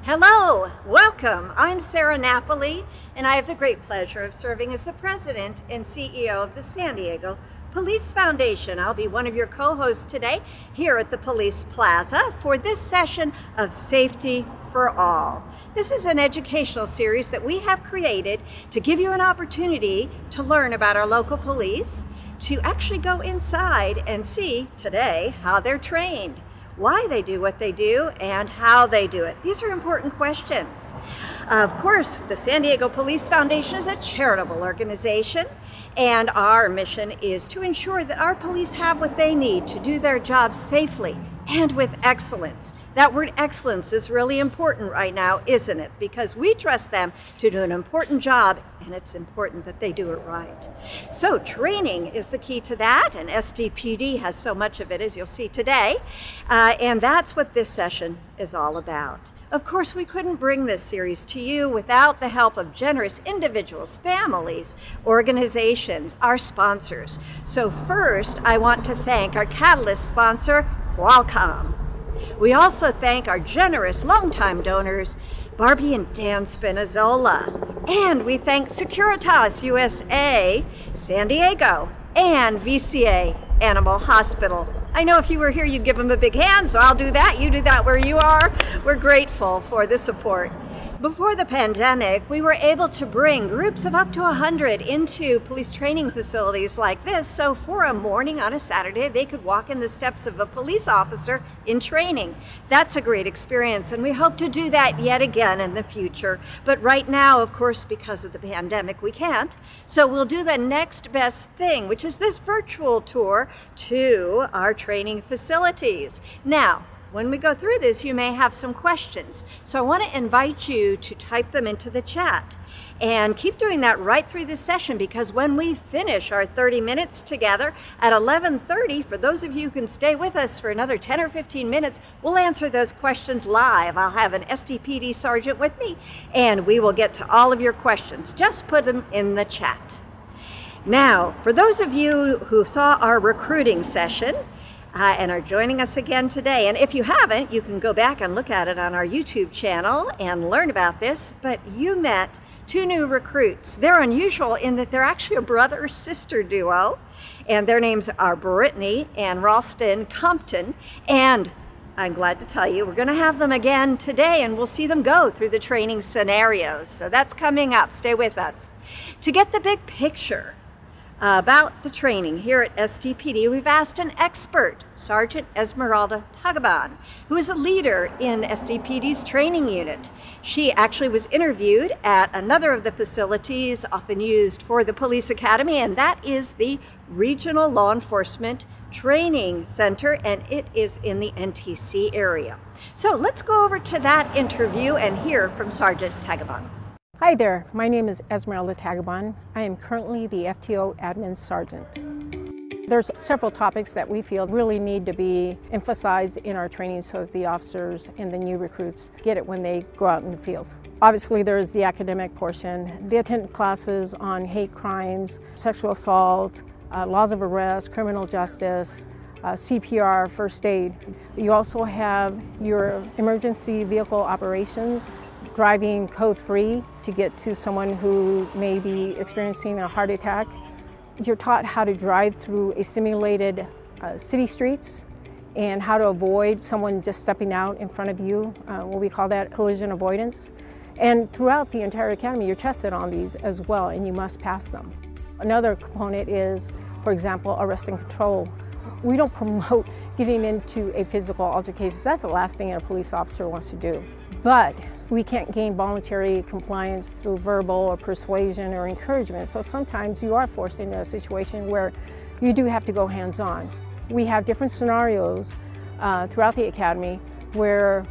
Hello, welcome. I'm Sarah Napoli, and I have the great pleasure of serving as the president and CEO of the San Diego Police Foundation. I'll be one of your co-hosts today here at the Police Plaza for this session of Safety for All. This is an educational series that we have created to give you an opportunity to learn about our local police, to actually go inside and see today how they're trained, why they do what they do, and how they do it. These are important questions. Of course, the San Diego Police Foundation is a charitable organization, and our mission is to ensure that our police have what they need to do their jobs safely and with excellence. That word excellence is really important right now, isn't it? Because we trust them to do an important job, and it's important that they do it right. So training is the key to that, and SDPD has so much of it, as you'll see today, and that's what this session is all about. Of course, we couldn't bring this series to you without the help of generous individuals, families, organizations, our sponsors. So first, I want to thank our Catalyst sponsor, Qualcomm. We also thank our generous longtime donors, Barbie and Dan Spinazzola. And we thank Securitas USA, San Diego, and VCA Animal Hospital. I know if you were here, you'd give them a big hand, so I'll do that. You do that where you are. We're grateful for the support. Before the pandemic, we were able to bring groups of up to 100 into police training facilities like this, so for a morning on a Saturday, they could walk in the steps of a police officer in training. That's a great experience, and we hope to do that yet again in the future. But right now, of course, because of the pandemic, we can't. So we'll do the next best thing, which is this virtual tour to our training facilities. Now, when we go through this, you may have some questions. So I want to invite you to type them into the chat. And keep doing that right through this session, because when we finish our 30 minutes together at 11:30, for those of you who can stay with us for another 10 or 15 minutes, we'll answer those questions live. I'll have an SDPD sergeant with me, and we will get to all of your questions. Just put them in the chat. Now, for those of you who saw our recruiting session, and are joining us again today. And if you haven't, you can go back and look at it on our YouTube channel and learn about this. But you met two new recruits. They're unusual in that they're actually a brother-sister duo. And their names are Brittany and Ralston Compton. And I'm glad to tell you, we're going to have them again today, and we'll see them go through the training scenarios. So that's coming up. Stay with us. To get the big picture about the training here at SDPD, we've asked an expert, Sergeant Esmeralda Tagaban, who is a leader in SDPD's training unit. She actually was interviewed at another of the facilities often used for the police academy, and that is the Regional Law Enforcement Training Center, and it is in the NTC area. So let's go over to that interview and hear from Sergeant Tagaban. Hi there, my name is Esmeralda Tagaban. I am currently the FTO Admin Sergeant. There's several topics that we feel really need to be emphasized in our training so that the officers and the new recruits get it when they go out in the field. Obviously, there's the academic portion. They attend classes on hate crimes, sexual assault, laws of arrest, criminal justice, CPR, first aid. You also have your emergency vehicle operations, driving code 3 to get to someone who may be experiencing a heart attack. You're taught how to drive through a simulated city streets and how to avoid someone just stepping out in front of you, what we call that collision avoidance. And throughout the entire academy, you're tested on these as well, and you must pass them. Another component is, for example, arrest and control. We don't promote getting into a physical altercation. That's the last thing a police officer wants to do. But we can't gain voluntary compliance through verbal or persuasion or encouragement. So sometimes you are forced into a situation where you do have to go hands-on. We have different scenarios throughout the academy where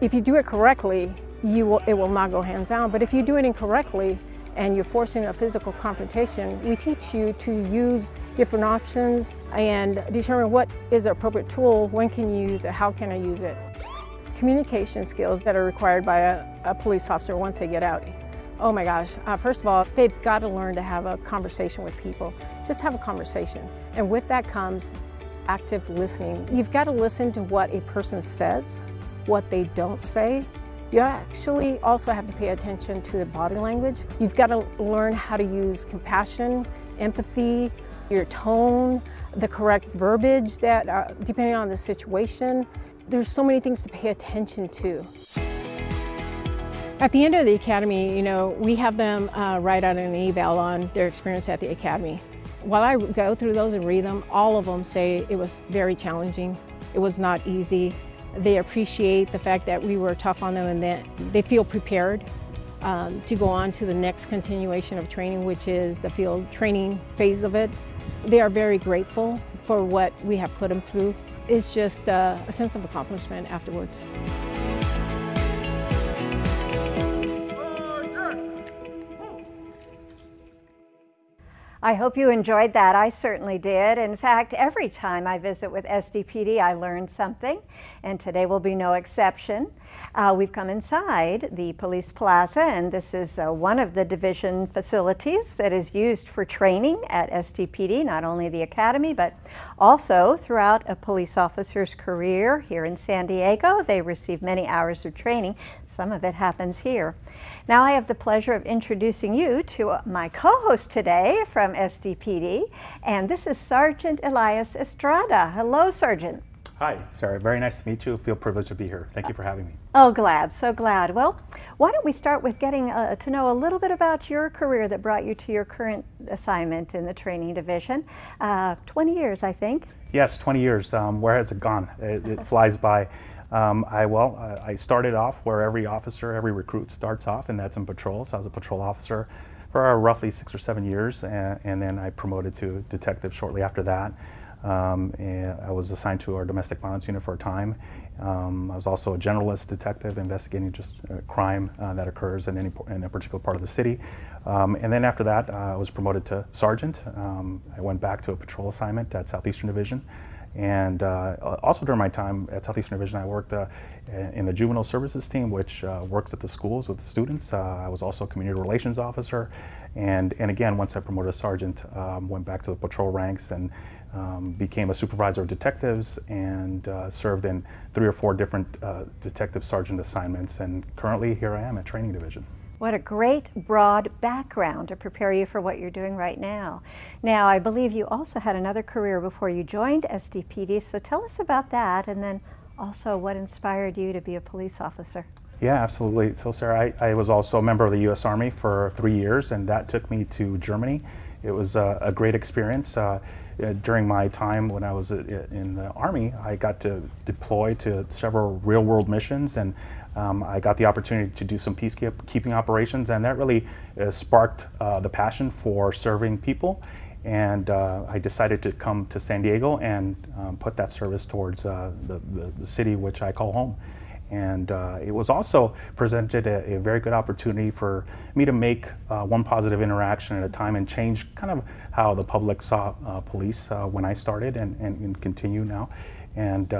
if you do it correctly, it will not go hands-on. But if you do it incorrectly and you're forcing a physical confrontation, we teach you to use different options and determine what is the appropriate tool, when can you use it, how can I use it. Communication skills that are required by a police officer once they get out. Oh my gosh, first of all, they've got to learn to have a conversation with people. Just have a conversation. And with that comes active listening. You've got to listen to what a person says, what they don't say, You actually also have to pay attention to the body language. You've got to learn how to use compassion, empathy, your tone, the correct verbiage that, depending on the situation. There's so many things to pay attention to. At the end of the academy, you know, we have them write out an eval on their experience at the academy. While I go through those and read them, all of them say it was very challenging. It was not easy. They appreciate the fact that we were tough on them and that they feel prepared to go on to the next continuation of training, which is the field training phase of it. They are very grateful for what we have put them through. It's just a sense of accomplishment afterwards. I hope you enjoyed that. I certainly did. In fact, every time I visit with SDPD, I learn something, and today will be no exception. We've come inside the police plaza, and this is one of the division facilities that is used for training at SDPD, not only the academy, but also throughout a police officer's career here in San Diego. They receive many hours of training. Some of it happens here. Now I have the pleasure of introducing you to my co-host today from SDPD, and this is Sergeant Elias Estrada. Hello, Sergeant. Hi, Sarah. Very nice to meet you. I feel privileged to be here. Thank you for having me. Oh, glad. So glad. Well, why don't we start with getting to know a little bit about your career that brought you to your current assignment in the training division. 20 years, I think. Yes, 20 years. Where has it gone? It flies by. I started off where every officer, every recruit starts off, and that's in patrol. So I was a patrol officer for roughly 6 or 7 years, and then I promoted to detective shortly after that. And I was assigned to our domestic violence unit for a time. I was also a generalist detective investigating just crime that occurs in a particular part of the city. And then after that, I was promoted to sergeant. I went back to a patrol assignment at Southeastern Division. And also during my time at Southeastern Division, I worked in the juvenile services team, which works at the schools with the students. I was also a community relations officer. And again, once I promoted to sergeant, went back to the patrol ranks and became a supervisor of detectives and served in 3 or 4 different detective sergeant assignments. And currently here I am at training division. What a great broad background to prepare you for what you're doing right now. Now, I believe you also had another career before you joined SDPD, so tell us about that, and then also what inspired you to be a police officer. Yeah, absolutely. So Sarah, I was also a member of the U.S. Army for 3 years, and that took me to Germany. It was a great experience. During my time when I was in the Army, I got to deploy to several real-world missions, and I got the opportunity to do some peacekeeping operations, and that really sparked the passion for serving people. And I decided to come to San Diego and put that service towards the city which I call home. And it was also presented a very good opportunity for me to make one positive interaction at a time and change kind of how the public saw police when I started and continue now. And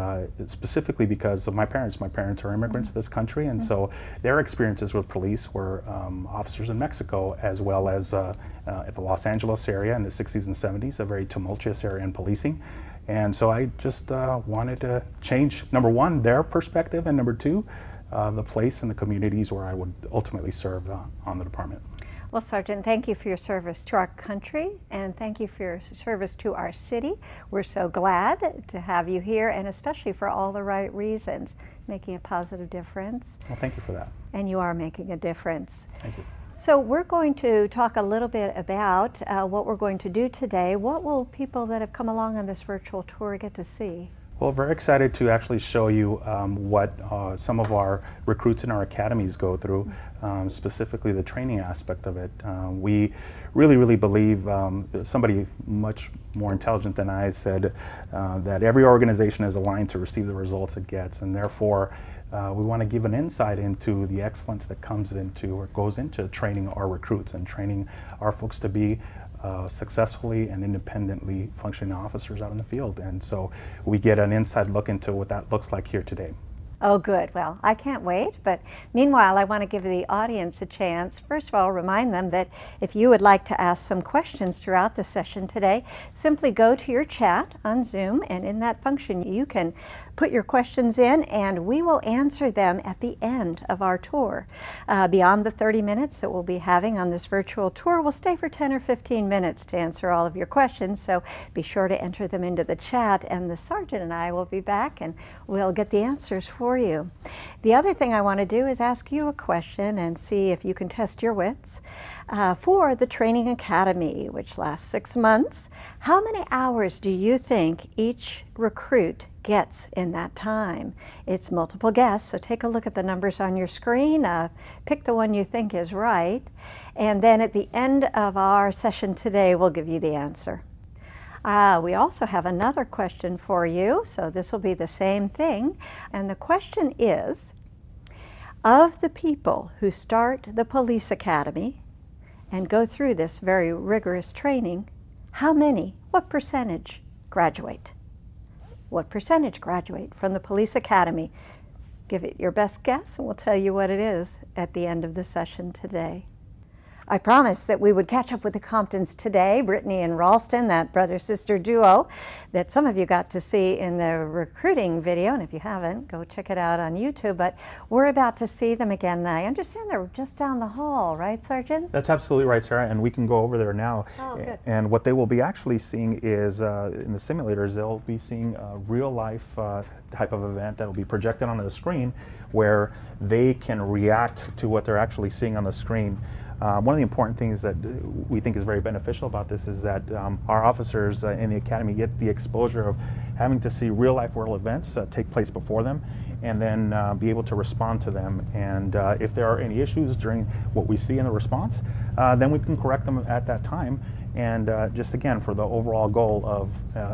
specifically because of my parents. My parents are immigrants to this country, and so their experiences with police were officers in Mexico, as well as at the Los Angeles area in the 60s and 70s, a very tumultuous area in policing. And so I just wanted to change, number one, their perspective, and number two, the place and the communities where I would ultimately serve on the department. Well, Sergeant, thank you for your service to our country, and thank you for your service to our city. We're so glad to have you here, and especially for all the right reasons, making a positive difference. Well, thank you for that. And you are making a difference. Thank you. So we're going to talk a little bit about what we're going to do today. What will people that have come along on this virtual tour get to see? Well, very excited to actually show you what some of our recruits in our academies go through, specifically the training aspect of it. We really believe, somebody much more intelligent than I said, that every organization is aligned to receive the results it gets, and therefore we want to give an insight into the excellence that comes into or goes into training our recruits and training our folks to be successfully and independently functioning officers out in the field. And so we get an inside look into what that looks like here today. Oh, good. Well, I can't wait. But meanwhile, I want to give the audience a chance. First of all, remind them that if you would like to ask some questions throughout the session today, simply go to your chat on Zoom, and in that function, you can put your questions in, and we will answer them at the end of our tour. Beyond the 30 minutes that we'll be having on this virtual tour, we'll stay for 10 or 15 minutes to answer all of your questions, so be sure to enter them into the chat, and the sergeant and I will be back, and we'll get the answers for you. The other thing I want to do is ask you a question and see if you can test your wits. For the training academy, which lasts 6 months, how many hours do you think each recruit gets in that time? It's multiple guess, so take a look at the numbers on your screen, pick the one you think is right, and then at the end of our session today, we'll give you the answer. We also have another question for you, so this will be the same thing, and the question is, of the people who start the police academy and go through this very rigorous training, how many, what percentage graduate? What percentage graduate from the police academy? Give it your best guess, and we'll tell you what it is at the end of the session today. I promised that we would catch up with the Comptons today, Brittany and Ralston, that brother-sister duo that some of you got to see in the recruiting video, and if you haven't, go check it out on YouTube, but we're about to see them again. I understand they're just down the hall, right, Sergeant? That's absolutely right, Sarah, and we can go over there now. Oh, good. And what they will be actually seeing is, in the simulators, they'll be seeing a real-life type of event that will be projected onto the screen where they can react to what they're actually seeing on the screen. One of the important things that we think is very beneficial about this is that our officers in the academy get the exposure of having to see real life world events take place before them, and then be able to respond to them. And if there are any issues during what we see in the response, then we can correct them at that time. And just again, for the overall goal of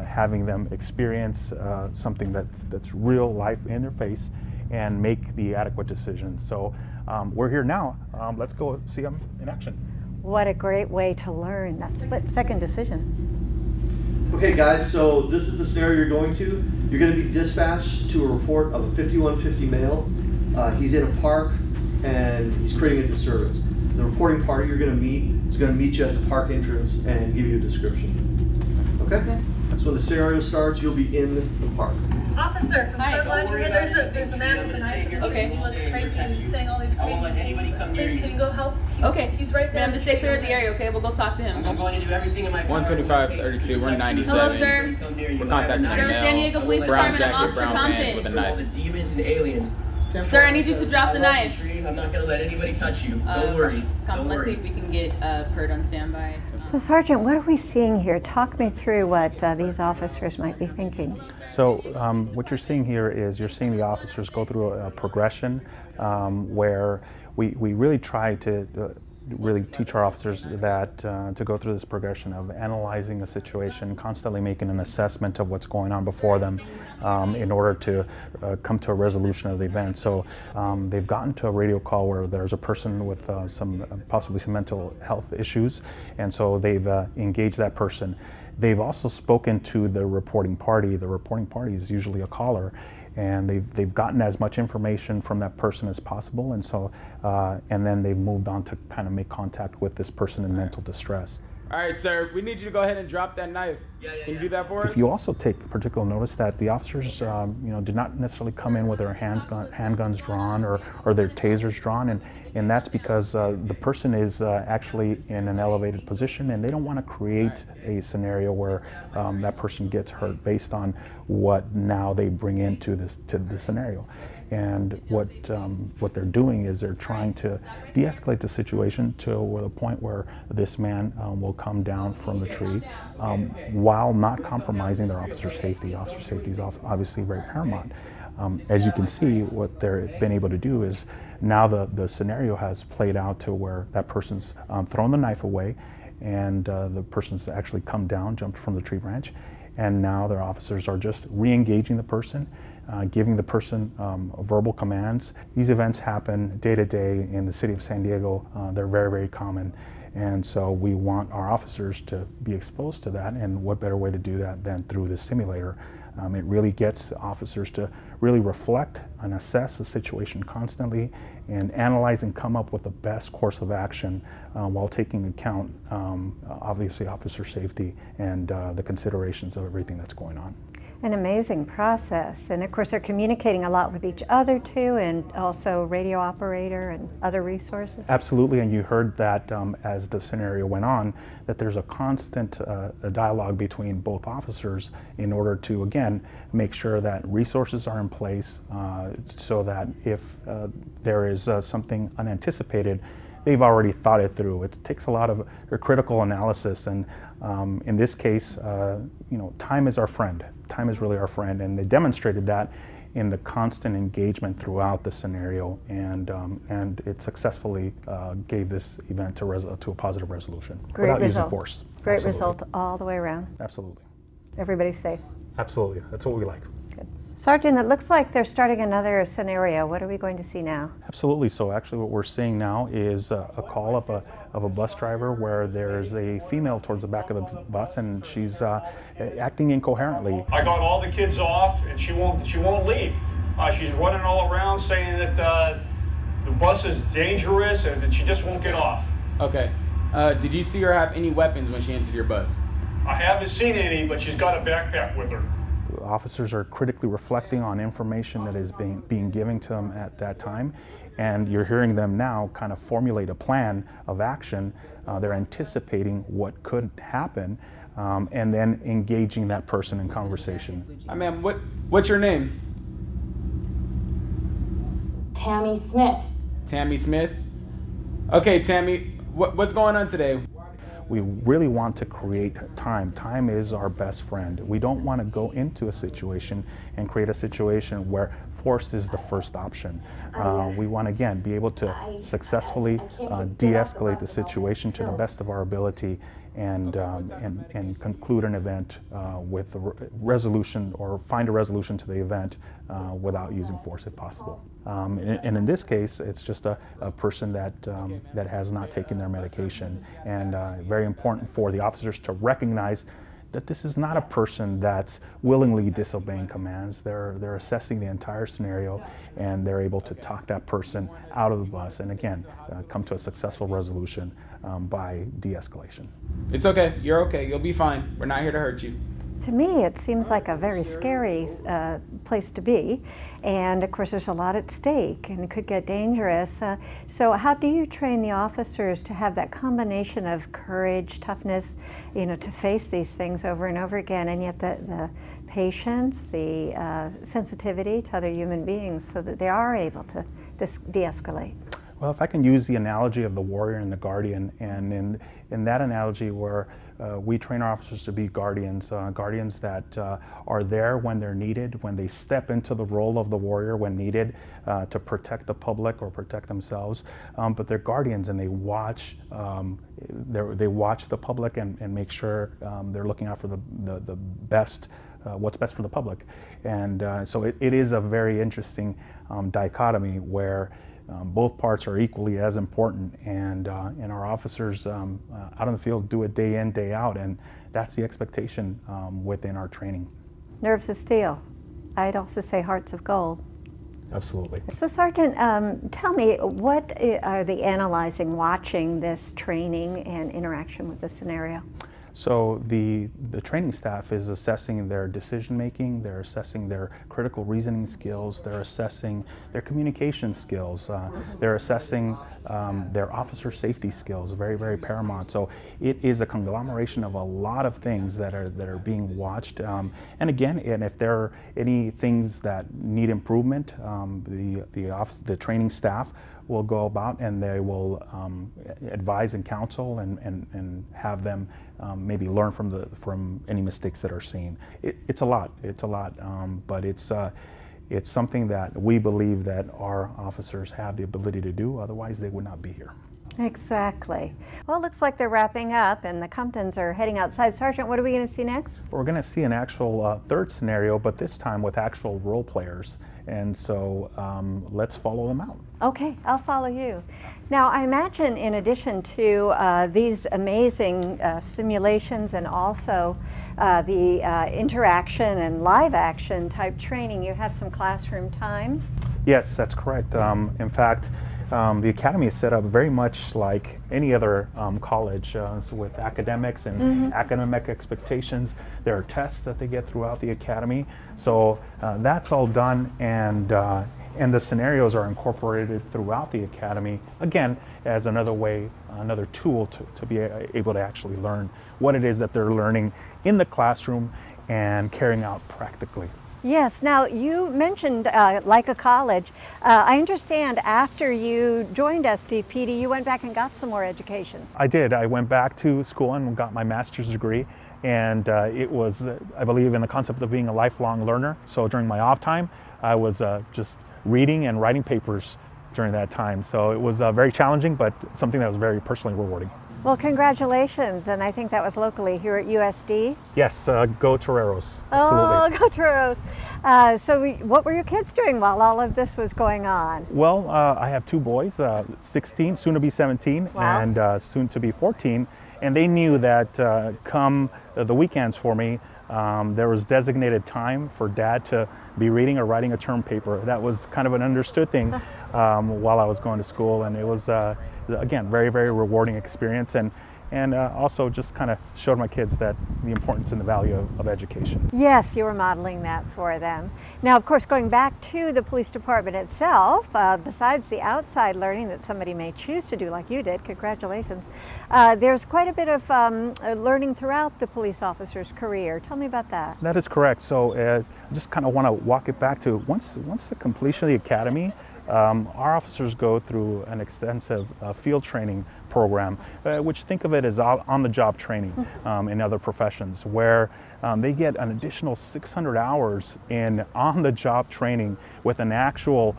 having them experience something that's real life in their face and make the adequate decisions. So we're here now. Let's go see them in action. What a great way to learn that split-second decision. Okay guys, so this is the scenario you're going to. You're going to be dispatched to a report of a 5150 male. He's in a park and he's creating a disturbance. The reporting party you're going to meet is going to meet you at the park entrance and give you a description. Okay? So when the scenario starts, you'll be in the park. Officer, I'm so glad you're here. There's a man with a knife in the tree. He looks crazy and he's saying all these crazy things. Please, can you go help? He's right there. Ma'am, just stay clear of the area, okay? We'll go talk to him. I'm going to do everything in my power. 125-32, 197. Hello, sir. We're contacting Sir, San Diego Police Department, I'm Officer Compton. With a knife. The demons and aliens. Sir, I need you to drop the knife. I'm not going to let anybody touch you. Don't worry. Compton, let's see if we can get Pert on standby. So Sergeant, what are we seeing here? Talk me through what these officers might be thinking. So what you're seeing here is you're seeing the officers go through a progression where we really try to really teach our officers that to go through this progression of analyzing the situation, constantly making an assessment of what's going on before them in order to come to a resolution of the event. So they've gotten to a radio call where there's a person with possibly some mental health issues, and so they've engaged that person. They've also spoken to the reporting party. The reporting party is usually a caller, and they've gotten as much information from that person as possible, and so and then they've moved on to kind of make contact with this person in mental distress. All right, sir, we need you to go ahead and drop that knife. Can you do that for us? If you also take particular notice that the officers did not necessarily come in with their handguns drawn or their tasers drawn, and that's because the person is actually in an elevated position, and they don't want to create a scenario where that person gets hurt based on what now they bring into the scenario. And what they're doing is they're trying to de-escalate the situation to the point where this man will come down from the tree while not compromising their officer safety. Officer safety is obviously very paramount. As you can see, what they've been able to do is now the scenario has played out to where that person's thrown the knife away, and the person's actually come down, jumped from the tree branch, and now their officers are just re-engaging the person, giving the person verbal commands. These events happen day to day in the city of San Diego. They're very, very common. And so we want our officers to be exposed to that, and what better way to do that than through the simulator It really gets officers to really reflect and assess the situation constantly and analyze and come up with the best course of action while taking into account, obviously, officer safety and the considerations of everything that's going on. An amazing process, and of course they're communicating a lot with each other too, and also radio operator and other resources. Absolutely, and you heard that as the scenario went on, that there's a constant dialogue between both officers in order to, again, make sure that resources are in place so that if there is something unanticipated, they've already thought it through. It takes a lot of critical analysis, and in this case, time is our friend. Time is really our friend, and they demonstrated that in the constant engagement throughout the scenario, and it successfully gave this event to a positive resolution without using force. Great result all the way around. Absolutely. Everybody's safe. Absolutely. That's what we like. Good. Sergeant, it looks like they're starting another scenario. What are we going to see now? Absolutely. So actually what we're seeing now is a call of a bus driver where there's a female towards the back of the bus, and she's acting incoherently. I got all the kids off, and she won't leave. She's running all around saying that the bus is dangerous and that she just won't get off. Okay. Did you see her have any weapons when she entered your bus? I haven't seen any, but she's got a backpack with her. Officers are critically reflecting on information that is being given to them at that time, and you're hearing them now kind of formulate a plan of action. They're anticipating what could happen, and then engaging that person in conversation. Ma'am, what's your name? Tammy Smith. Tammy Smith? Okay, Tammy, what's going on today? We really want to create time. Time is our best friend. We don't want to go into a situation and create a situation where force is the first option. We want to, again, be able to successfully de-escalate the situation to the best of our ability and conclude an event with a resolution, or find a resolution to the event without using force if possible. And in this case, it's just a person that has not taken their medication, and very important for the officers to recognize that this is not a person that's willingly disobeying commands. They're assessing the entire scenario, and they're able to talk that person out of the bus, and again, come to a successful resolution by de-escalation. It's okay. You're okay. You'll be fine. We're not here to hurt you. To me, it seems like a very scary place to be, and of course there's a lot at stake and it could get dangerous. So how do you train the officers to have that combination of courage, toughness, to face these things over and over again, and yet the patience, the sensitivity to other human beings, so that they are able to de-escalate? Well, if I can use the analogy of the warrior and the guardian, and in that analogy where we train our officers to be guardians, guardians that are there when they're needed, when they step into the role of the warrior when needed to protect the public or protect themselves, but they're guardians, and they watch the public and make sure they're looking out for the best, what's best for the public. And so it is a very interesting dichotomy where both parts are equally as important, and our officers out in the field do it day in, day out, and that's the expectation within our training. Nerves of steel. I'd also say hearts of gold. Absolutely. So Sergeant, tell me, what are they analyzing, watching this training and interaction with the scenario? So the training staff is assessing their decision making, they're assessing their critical reasoning skills, they're assessing their communication skills, they're assessing their officer safety skills, very, very paramount. So it is a conglomeration of a lot of things that are being watched. And again, and if there are any things that need improvement, the training staff will go about and they will advise and counsel and have them maybe learn from any mistakes that are seen. It's a lot, but it's something that we believe that our officers have the ability to do, otherwise they would not be here. Exactly. Well, it looks like they're wrapping up and the Comptons are heading outside. Sergeant, what are we going to see next? We're going to see an actual third scenario, but this time with actual role players. And so let's follow them out. Okay, I'll follow you. Now, I imagine in addition to these amazing simulations and also the interaction and live action type training, you have some classroom time? Yes, that's correct. In fact, the Academy is set up very much like any other college so with academics and academic expectations. There are tests that they get throughout the Academy. So that's all done, and the scenarios are incorporated throughout the Academy, again, as another way, another tool to be able to actually learn what it is that they're learning in the classroom and carrying out practically. Yes. Now, you mentioned like a college. I understand after you joined SDPD, you went back and got some more education. I did. I went back to school and got my master's degree, and it was, I believe, in the concept of being a lifelong learner. So during my off time, I was just reading and writing papers during that time. So it was very challenging, but something that was very personally rewarding. Well, congratulations, and I think that was locally here at USD. Yes, go Toreros. Absolutely. Oh, go Toreros. So what were your kids doing while all of this was going on? Well, I have two boys, 16, soon to be 17, wow. and soon to be 14, and they knew that come the weekends for me, there was designated time for Dad to be reading or writing a term paper. That was kind of an understood thing while I was going to school, and it was, again, very, very rewarding experience, and also just kind of showed my kids that the importance and the value of education. Yes, you were modeling that for them. Now, of course, going back to the police department itself, besides the outside learning that somebody may choose to do like you did, congratulations, there's quite a bit of learning throughout the police officer's career. Tell me about that. That is correct. So I just kind of want to walk it back to once the completion of the academy, our officers go through an extensive field training program, which think of it as on-the-job training in other professions, where they get an additional 600 hours in on-the-job training with an actual,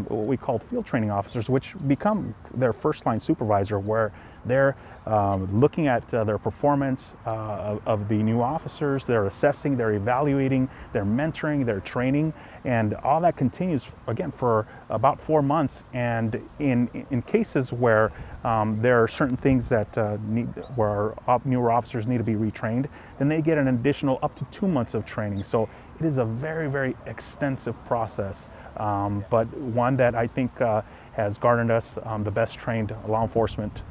what we call field training officers, which become their first-line supervisor, where they're looking at their performance of the new officers, they're assessing, they're evaluating, they're mentoring, they're training, and all that continues, again, for about 4 months. And in cases where there are certain things that where newer officers need to be retrained, then they get an additional up to 2 months of training. So it is a very, very extensive process, but one that I think has garnered us the best trained law enforcement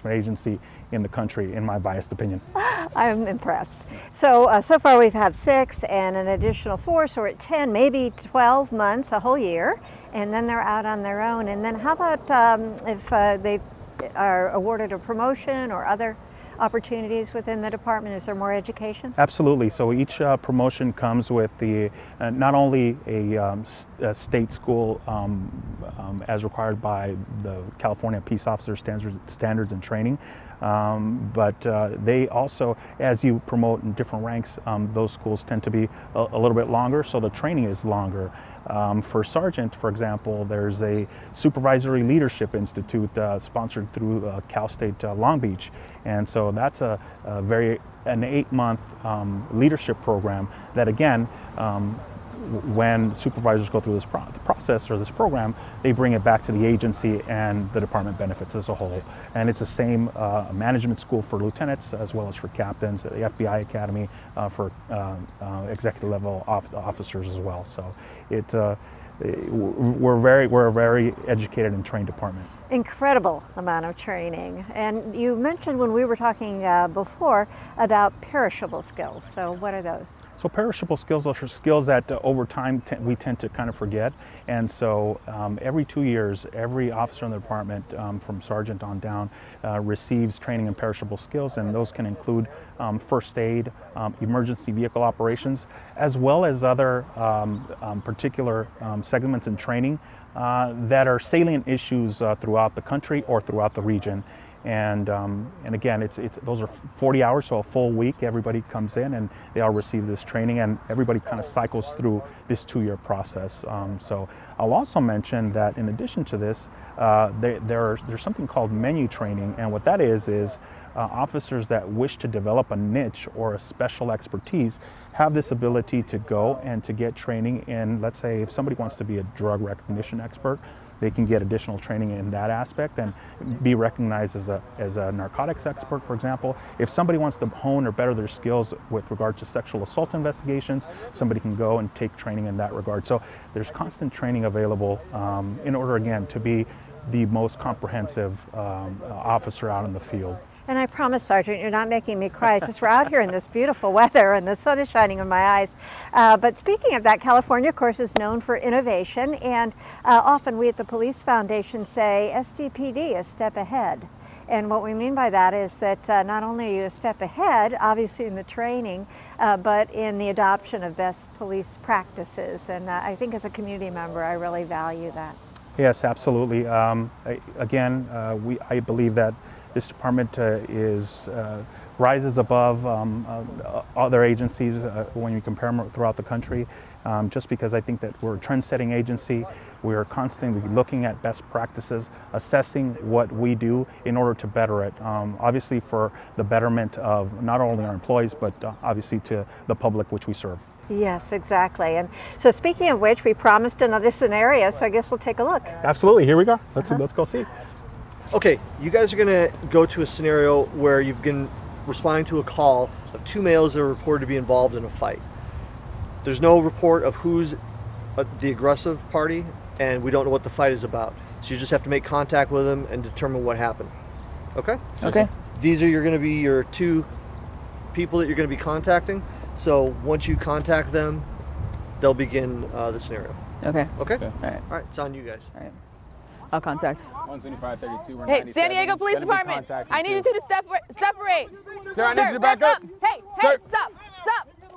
agency in the country, in my biased opinion. I'm impressed. So so far we've had 6 and an additional 4, so we're at 10, maybe 12 months, a whole year, and then they're out on their own. And then how about if they are awarded a promotion or other opportunities within the department? Is there more education? Absolutely. So each promotion comes with the not only a state school as required by the California Peace Officer Standards and Training, but they also, as you promote in different ranks, those schools tend to be a little bit longer, so the training is longer. For Sergeant, for example, there's a Supervisory Leadership Institute sponsored through Cal State Long Beach, and so that's an 8-month leadership program that, again, when supervisors go through this process or this program, they bring it back to the agency and the department benefits as a whole. And it's the same management school for lieutenants as well as for captains, the FBI Academy for executive level officers as well. So we're a very educated and trained department. Incredible amount of training. And you mentioned when we were talking before about perishable skills. So what are those? So perishable skills are skills that over time we tend to kind of forget. And so every 2 years, every officer in the department from sergeant on down receives training in perishable skills, and those can include first aid, emergency vehicle operations, as well as other particular segments in training that are salient issues throughout the country or throughout the region. And again, those are 40 hours, so a full week. Everybody comes in and they all receive this training, and everybody kind of cycles through this 2-year process. So I'll also mention that in addition to this, there's something called menu training, and what that is officers that wish to develop a niche or a special expertise have this ability to go and to get training in, let's say, if somebody wants to be a drug recognition expert, they can get additional training in that aspect and be recognized as a narcotics expert, for example. If somebody wants to hone or better their skills with regard to sexual assault investigations, somebody can go and take training in that regard. So there's constant training available in order, again, to be the most comprehensive officer out in the field. And I promise, Sergeant, you're not making me cry. It's just we're out here in this beautiful weather and the sun is shining in my eyes. But speaking of that, California, of course, is known for innovation. And often we at the Police Foundation say SDPD, a step ahead. And what we mean by that is that not only are you a step ahead, obviously in the training, but in the adoption of best police practices. And I think as a community member, I really value that. Yes, absolutely. I believe that this department rises above other agencies when you compare them throughout the country, just because I think that we're a trend-setting agency. We are constantly looking at best practices, assessing what we do in order to better it, obviously for the betterment of not only our employees, but obviously to the public which we serve. Yes, exactly. And so speaking of which, we promised another scenario, so I guess we'll take a look. Absolutely, here we go. Let's go see. Okay, you guys are gonna go to a scenario where you've been responding to a call of 2 males that are reported to be involved in a fight. There's no report of who's the aggressive party, and we don't know what the fight is about. So you just have to make contact with them and determine what happened. Okay? Okay. These are gonna be your 2 people that you're gonna be contacting. So once you contact them, they'll begin the scenario. Okay. Okay? All right. All right, it's on you guys. All right. I'll contact. 125-32. Hey, San Diego Police Department. I need you two to separate. Sir, I need you to back up. Hey, Sir. stop.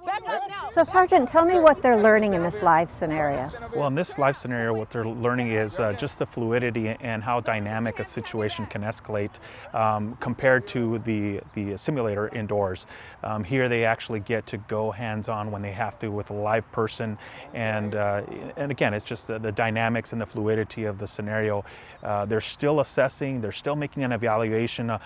Back up now. So Sergeant, tell me what they're learning in this live scenario. Well, in this live scenario, what they're learning is just the fluidity and how dynamic a situation can escalate compared to the simulator indoors. Here they actually get to go hands-on when they have to with a live person, and again, it's just the dynamics and the fluidity of the scenario. They're still assessing, they're still making an evaluation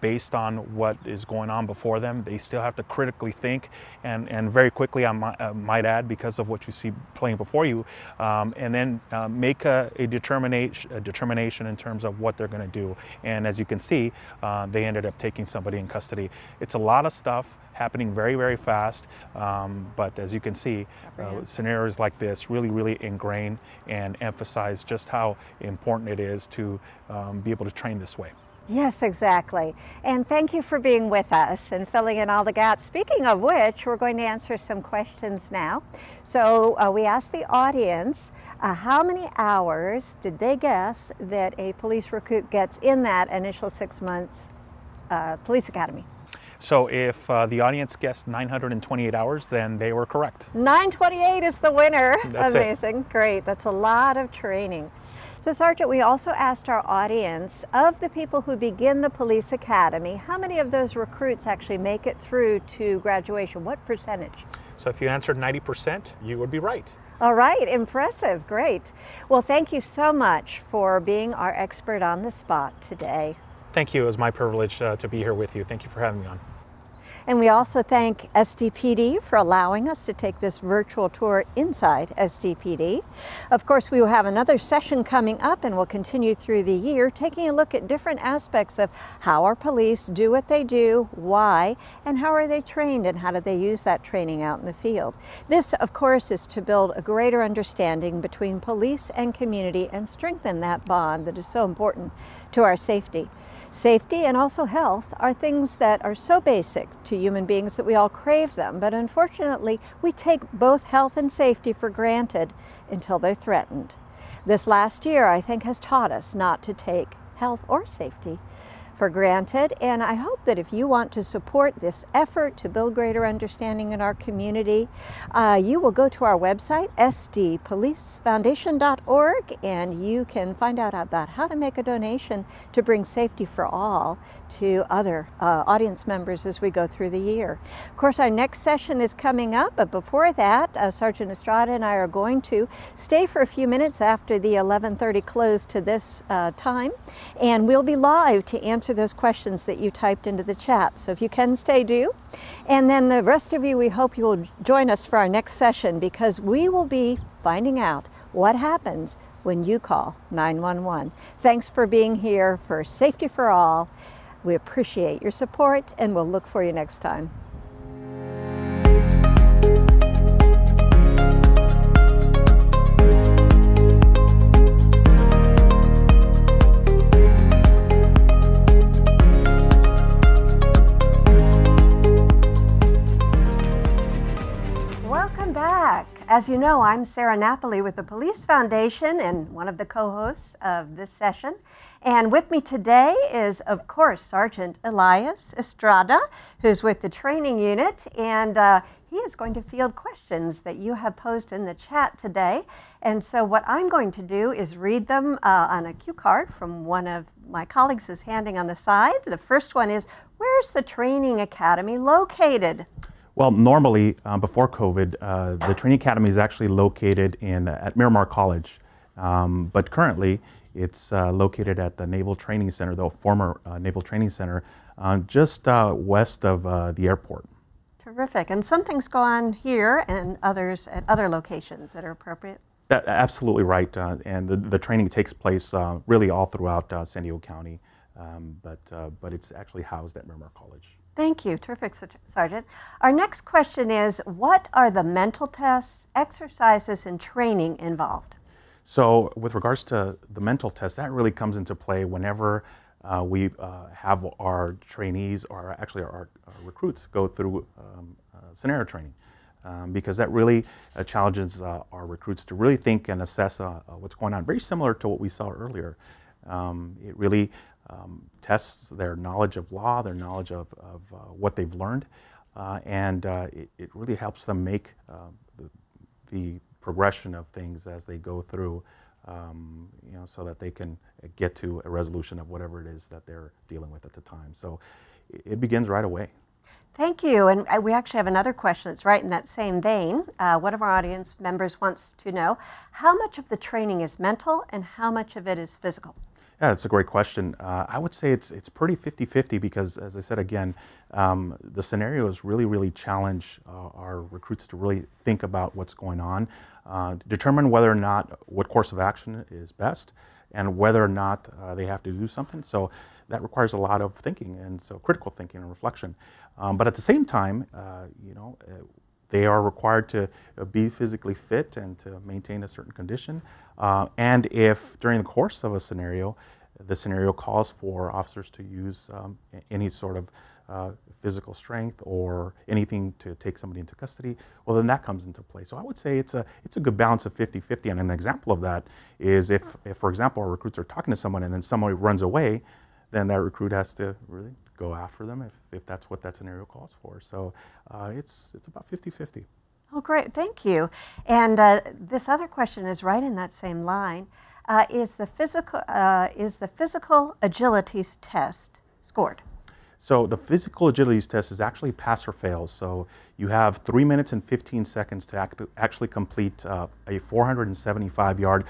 based on what is going on before them. They still have to critically think and very quickly, I might add, because of what you see playing before you, and then make a determination in terms of what they're going to do. And as you can see, they ended up taking somebody in custody. It's a lot of stuff happening very, very fast, but as you can see, scenarios like this really ingrain and emphasize just how important it is to be able to train this way. Yes, exactly. And thank you for being with us and filling in all the gaps. Speaking of which, we're going to answer some questions now. So we asked the audience, how many hours did they guess that a police recruit gets in that initial 6 months police academy? So if the audience guessed 928 hours, then they were correct. 928 is the winner. That's amazing. Great. That's a lot of training. So Sergeant, we also asked our audience, of the people who begin the police academy, how many of those recruits actually make it through to graduation? What percentage? So if you answered 90%, you would be right. All right, impressive, great. Well, thank you so much for being our expert on the spot today. Thank you. It was my privilege to be here with you. Thank you for having me on. And we also thank SDPD for allowing us to take this virtual tour inside SDPD. Of course, we will have another session coming up, and we'll continue through the year taking a look at different aspects of how our police do what they do, why, and how are they trained, and how do they use that training out in the field. This, of course, is to build a greater understanding between police and community and strengthen that bond that is so important to our safety. Safety and also health are things that are so basic to human beings that we all crave them, but unfortunately we take both health and safety for granted until they're threatened. This last year, I think, has taught us not to take health or safety for granted, and I hope that if you want to support this effort to build greater understanding in our community, you will go to our website, sdpolicefoundation.org, and you can find out about how to make a donation to bring safety for all to other audience members as we go through the year. Of course, our next session is coming up, but before that, Sergeant Estrada and I are going to stay for a few minutes after the 11:30 close to this time, and we'll be live to answer those questions that you typed into the chat. So if you can stay, do. And then the rest of you, we hope you will join us for our next session, because we will be finding out what happens when you call 911. Thanks for being here for Safety for All. We appreciate your support, and we'll look for you next time. Welcome back. As you know, I'm Sarah Napoli with the Police Foundation and one of the co-hosts of this session. And with me today is, of course, Sergeant Elias Estrada, who's with the training unit, and he is going to field questions that you have posed in the chat today. And so what I'm going to do is read them on a cue card from one of my colleagues is handing on the side. The first one is, where's the training academy located? Well, normally, before COVID, the training academy is actually located at Miramar College, but currently it's located at the Naval Training Center, the former Naval Training Center, just west of the airport. Terrific. And some things go on here and others at other locations that are appropriate? Absolutely right. And the training takes place really all throughout San Diego County, but it's actually housed at Miramar College. Thank you. Terrific, Sergeant. Our next question is, what are the mental tests, exercises, and training involved? So with regards to the mental test, that really comes into play whenever we have our trainees, or actually our recruits, go through scenario training, because that really challenges our recruits to really think and assess what's going on. Very similar to what we saw earlier. It really tests their knowledge of law, their knowledge of what they've learned, and it really helps them make the progression of things as they go through, so that they can get to a resolution of whatever it is that they're dealing with at the time. So it begins right away. Thank you. And we actually have another question that's right in that same vein. One of our audience members wants to know, how much of the training is mental and how much of it is physical? Yeah, that's a great question. I would say it's pretty 50-50, because, as I said again, the scenarios really challenge our recruits to really think about what's going on, determine whether or not what course of action is best, and whether or not they have to do something. So that requires a lot of thinking, and so critical thinking and reflection. But at the same time, they are required to be physically fit and to maintain a certain condition. And if during the course of a scenario, the scenario calls for officers to use any sort of physical strength or anything to take somebody into custody, well, then that comes into play. So I would say it's a good balance of 50-50. And an example of that is if, for example, our recruits are talking to someone and then somebody runs away, then that recruit has to really go after them if that's what that scenario calls for. So it's about 50-50. Oh, great. Thank you. And this other question is right in that same line. Is the physical agilities test scored? So the physical agilities test is actually pass or fail. So you have 3 minutes and 15 seconds to actually complete a 475-yard,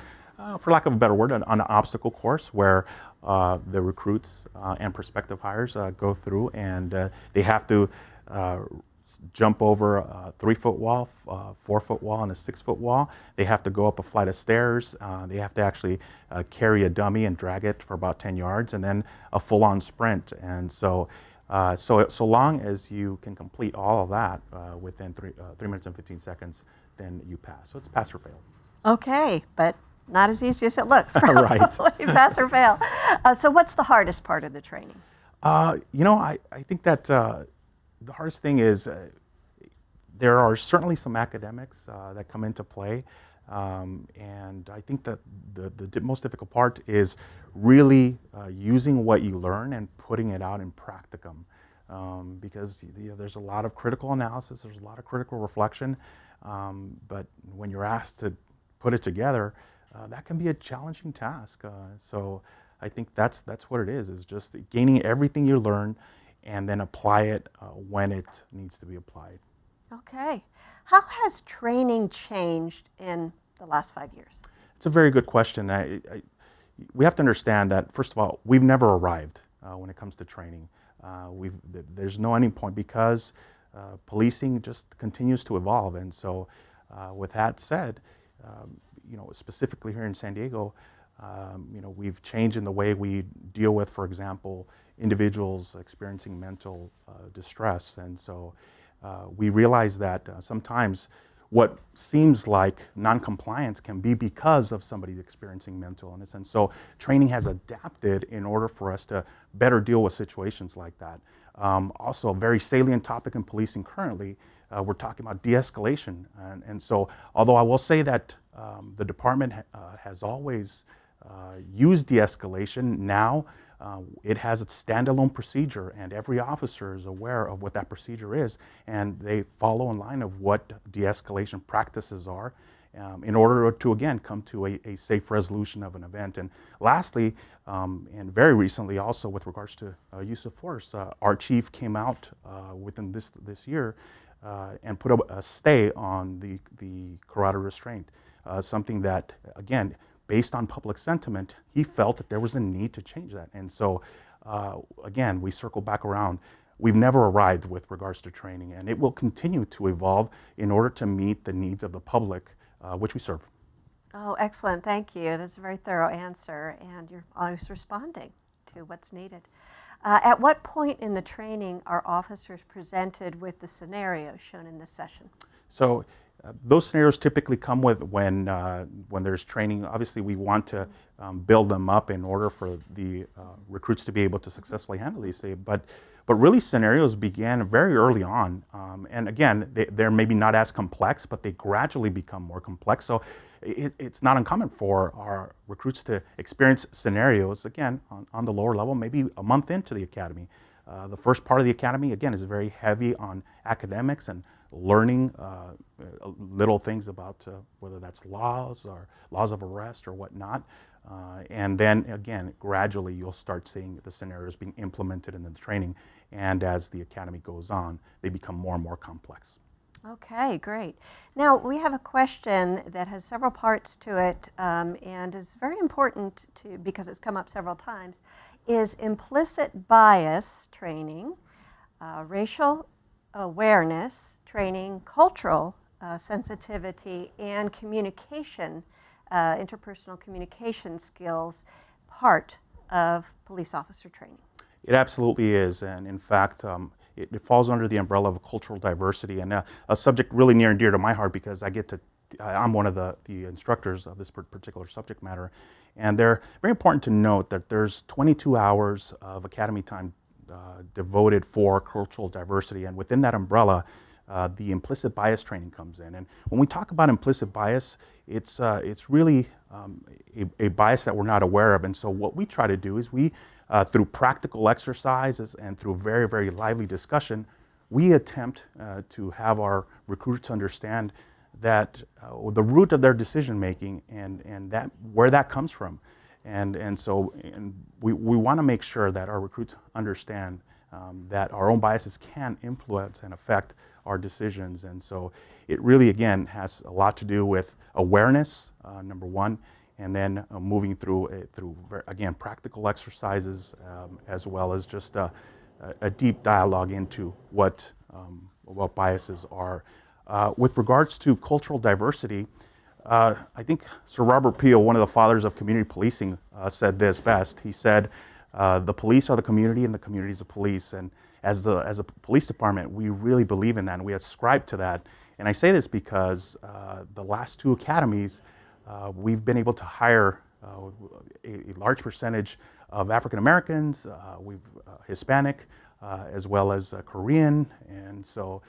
for lack of a better word, an obstacle course where the recruits and prospective hires go through, and they have to jump over a 3-foot wall, 4-foot wall, and a 6-foot wall. They have to go up a flight of stairs. They have to actually carry a dummy and drag it for about 10 yards, and then a full-on sprint. And so long as you can complete all of that within 3 minutes and 15 seconds, then you pass. So it's pass or fail. Okay, but not as easy as it looks. Right. Pass or fail. So what's the hardest part of the training? I think that the hardest thing is there are certainly some academics that come into play, And I think that the most difficult part is really using what you learn and putting it out in practicum. Because there's a lot of critical analysis, there's a lot of critical reflection, but when you're asked to put it together, that can be a challenging task. So I think that's what it is just gaining everything you learn and then apply it when it needs to be applied. Okay. How has training changed in the last 5 years? It's a very good question. We have to understand that, first of all, we've never arrived when it comes to training. There's no ending point because policing just continues to evolve. And so with that said, specifically here in San Diego, we've changed in the way we deal with, for example, individuals experiencing mental distress. And so we realize that sometimes what seems like non-compliance can be because of somebody experiencing mental illness. And so training has adapted in order for us to better deal with situations like that. Also, a very salient topic in policing currently, we're talking about de-escalation. And so, although I will say that the department has always used de-escalation, now it has a standalone procedure, and every officer is aware of what that procedure is, and they follow in line of what de-escalation practices are in order to, again, come to a safe resolution of an event. And lastly, and very recently also with regards to use of force, our chief came out within this year and put a stay on the carotid restraint, something that, again, based on public sentiment, he felt that there was a need to change that. And so, again, we circle back around. We've never arrived with regards to training, and it will continue to evolve in order to meet the needs of the public, which we serve. Oh, excellent. Thank you. That's a very thorough answer, and you're always responding to what's needed. At what point in the training are officers presented with the scenarios shown in this session? So those scenarios typically come with when there's training. Obviously, we want to build them up in order for the recruits to be able to successfully handle these things. But really, scenarios began very early on. And again, they're maybe not as complex, but they gradually become more complex. So it's not uncommon for our recruits to experience scenarios, again, on the lower level, maybe a month into the academy. The first part of the academy, again, is very heavy on academics and learning little things about whether that's laws or laws of arrest or whatnot. And then, again, gradually you'll start seeing the scenarios being implemented in the training. And as the academy goes on, they become more and more complex. Okay, great. Now, we have a question that has several parts to it and is very important because it's come up several times. Is implicit bias training, racial awareness training, cultural sensitivity, and communication, interpersonal communication skills part of police officer training? It absolutely is, and in fact, it falls under the umbrella of cultural diversity, and a subject really near and dear to my heart because I'm one of the instructors of this particular subject matter, and they're very important to note that there's 22 hours of academy time devoted for cultural diversity, and within that umbrella, the implicit bias training comes in. And when we talk about implicit bias, it's really a bias that we're not aware of. And so what we try to do is we, through practical exercises and through very, very lively discussion, we attempt to have our recruits understand that the root of their decision making and that where that comes from. And so we want to make sure that our recruits understand that our own biases can influence and affect our decisions. And so it really, again, has a lot to do with awareness, number one, and then moving through, again, practical exercises, as well as just a deep dialogue into what biases are. With regards to cultural diversity, I think Sir Robert Peel, one of the fathers of community policing, said this best. He said, the police are the community and the community is the police. And as a police department, we really believe in that and we ascribe to that. And I say this because the last two academies, we've been able to hire a large percentage of African Americans, Hispanic, as well as Korean. And so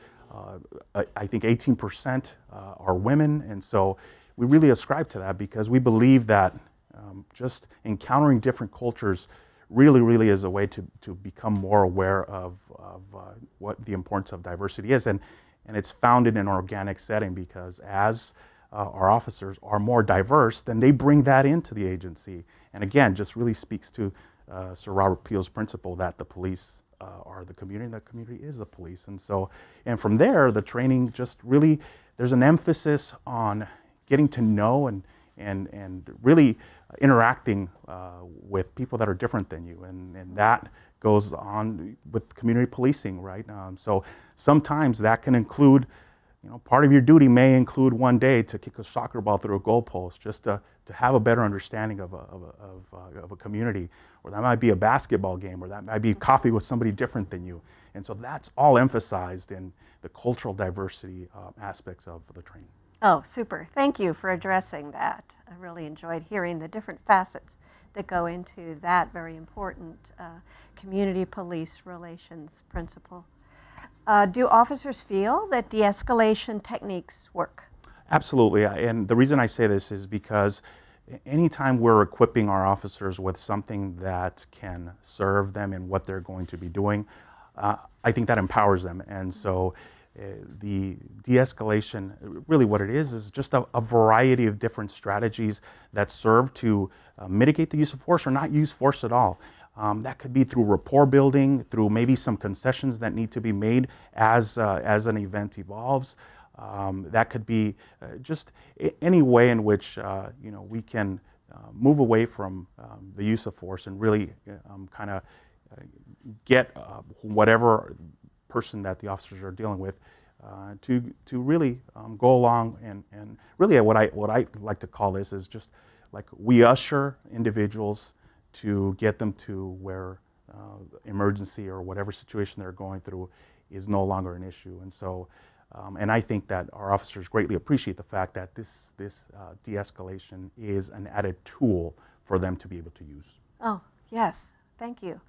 I think 18% are women. And so we really ascribe to that because we believe that just encountering different cultures really is a way to become more aware of what the importance of diversity is. And it's found in an organic setting because as our officers are more diverse, then they bring that into the agency. And again, just really speaks to Sir Robert Peel's principle that the police are the community and the community is the police. And from there, the training just really, there's an emphasis on getting to know and really interacting with people that are different than you. And that goes on with community policing, right? So sometimes that can include, part of your duty may include one day to kick a soccer ball through a goalpost just to have a better understanding of a community. Or that might be a basketball game, or that might be coffee with somebody different than you. And so that's all emphasized in the cultural diversity aspects of the training. Oh, super. Thank you for addressing that. I really enjoyed hearing the different facets that go into that very important community police relations principle. Do officers feel that de-escalation techniques work? Absolutely. And the reason I say this is because anytime we're equipping our officers with something that can serve them in what they're going to be doing, I think that empowers them. And so the de-escalation, really what it is just a variety of different strategies that serve to mitigate the use of force or not use force at all. That could be through rapport building, through maybe some concessions that need to be made as an event evolves. That could be just any way in which we can move away from the use of force and really kind of get whatever person that the officers are dealing with to really go along and really what I like to call this is just like we usher individuals to get them to where emergency or whatever situation they're going through is no longer an issue. And so, and I think that our officers greatly appreciate the fact that this de-escalation is an added tool for them to be able to use. Oh, yes. Thank you.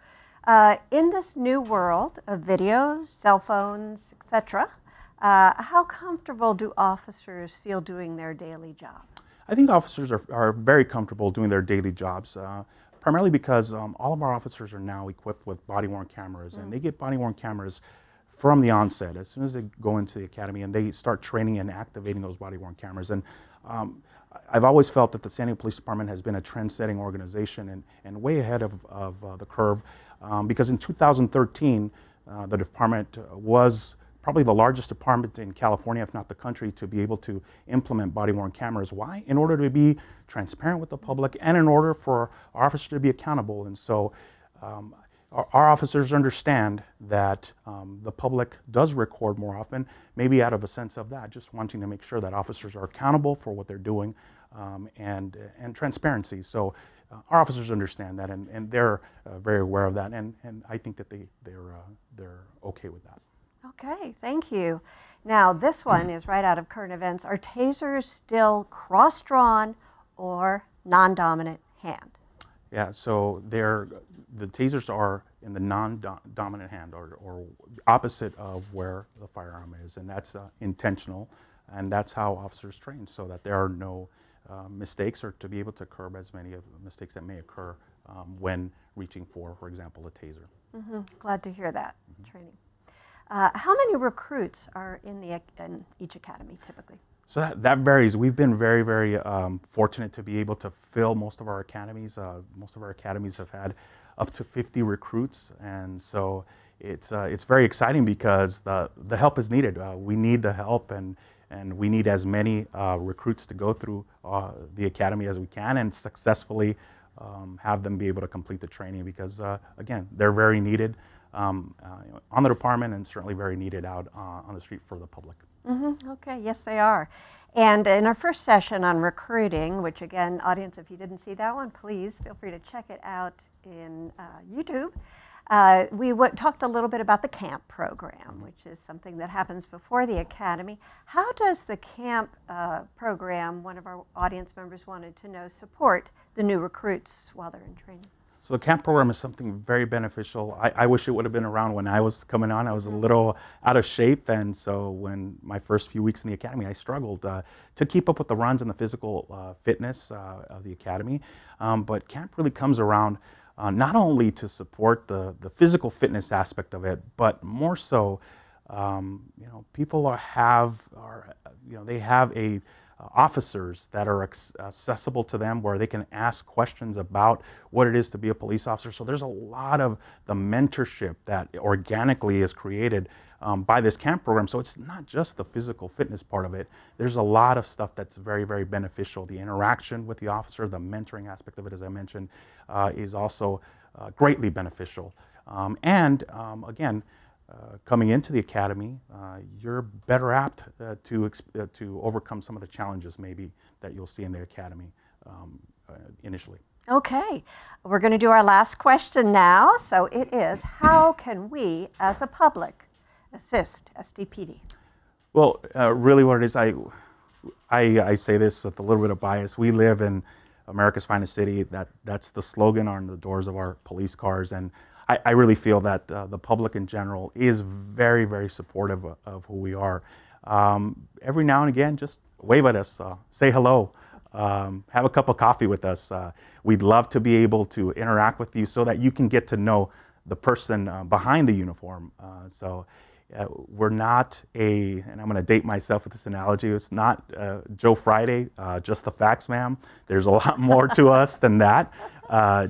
In this new world of videos, cell phones, etc., how comfortable do officers feel doing their daily job? I think officers are very comfortable doing their daily jobs, primarily because all of our officers are now equipped with body-worn cameras, and they get body-worn cameras from the onset. As soon as they go into the academy and they start training and activating those body-worn cameras. And I've always felt that the San Diego Police Department has been a trend-setting organization and way ahead of the curve. Because in 2013, the department was probably the largest department in California, if not the country, to be able to implement body-worn cameras. Why? In order to be transparent with the public and in order for our officers to be accountable. And so our officers understand that the public does record more often, maybe out of a sense of that, just wanting to make sure that officers are accountable for what they're doing and transparency. So our officers understand that, and they're very aware of that, and I think that they're okay with that. Okay, thank you. Now, this one is right out of current events. Are tasers still cross-drawn or non-dominant hand? Yeah, so the tasers are in the non-dominant hand or opposite of where the firearm is, and that's intentional, and that's how officers train so that there are no mistakes or to be able to curb as many of the mistakes that may occur when reaching for example, a taser. Glad to hear that training. How many recruits are in each academy typically? So that varies. We've been very, very fortunate to be able to fill most of our academies. Most of our academies have had up to 50 recruits, and so it's very exciting because the help is needed. We need the help, and we need as many recruits to go through the academy as we can and successfully have them be able to complete the training because, again, they're very needed on the department and certainly very needed out on the street for the public. Okay, yes they are. And in our first session on recruiting, which again, audience, if you didn't see that one, please feel free to check it out in YouTube. We talked a little bit about the camp program, which is something that happens before the academy. How does the camp program, one of our audience members wanted to know, support the new recruits while they're in training? So the camp program is something very beneficial. I wish it would have been around when I was coming on. I was a little out of shape, and so when my first few weeks in the academy, I struggled to keep up with the runs and the physical fitness of the academy. But camp really comes around not only to support the physical fitness aspect of it, but more so, people they have officers that are accessible to them where they can ask questions about what it is to be a police officer. So there's a lot of the mentorship that organically is created by this camp program. So it's not just the physical fitness part of it. There's a lot of stuff that's very, very beneficial. The interaction with the officer, the mentoring aspect of it, as I mentioned, is also greatly beneficial. Again, coming into the academy, you're better apt to overcome some of the challenges maybe that you'll see in the academy initially. Okay, we're going to do our last question now. So it is, how can we as a public assist SDPD? Well, really what it is, I say this with a little bit of bias. We live in America's finest city. That's the slogan on the doors of our police cars, and I really feel that the public in general is very, very supportive of who we are. Every now and again, just wave at us, say hello, have a cup of coffee with us. We'd love to be able to interact with you so that you can get to know the person behind the uniform. We're not and I'm going to date myself with this analogy, it's not Joe Friday, just the facts, ma'am. There's a lot more to us than that.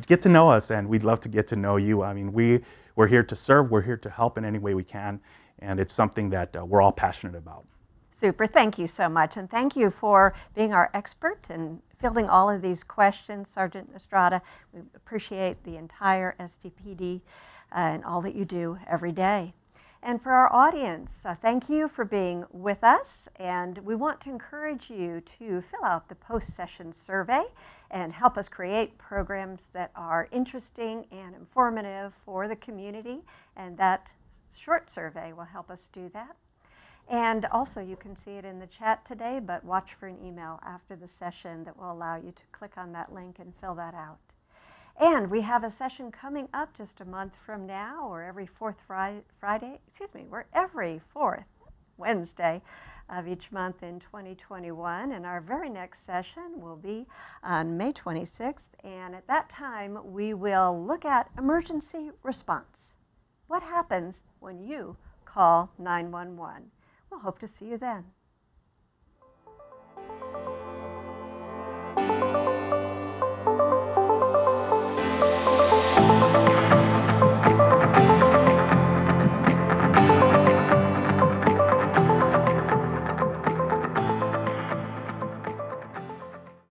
Get to know us, and we'd love to get to know you. I mean, we're here to serve, we're here to help in any way we can, and it's something that we're all passionate about. Super, thank you so much, and thank you for being our expert and fielding all of these questions, Sergeant Estrada. We appreciate the entire SDPD and all that you do every day. And for our audience, thank you for being with us, and we want to encourage you to fill out the post-session survey and help us create programs that are interesting and informative for the community, and that short survey will help us do that. And also, you can see it in the chat today, but watch for an email after the session that will allow you to click on that link and fill that out. And we have a session coming up just a month from now, or every fourth we're every fourth Wednesday of each month in 2021. And our very next session will be on May 26th. And at that time, we will look at emergency response. What happens when you call 911? We'll hope to see you then.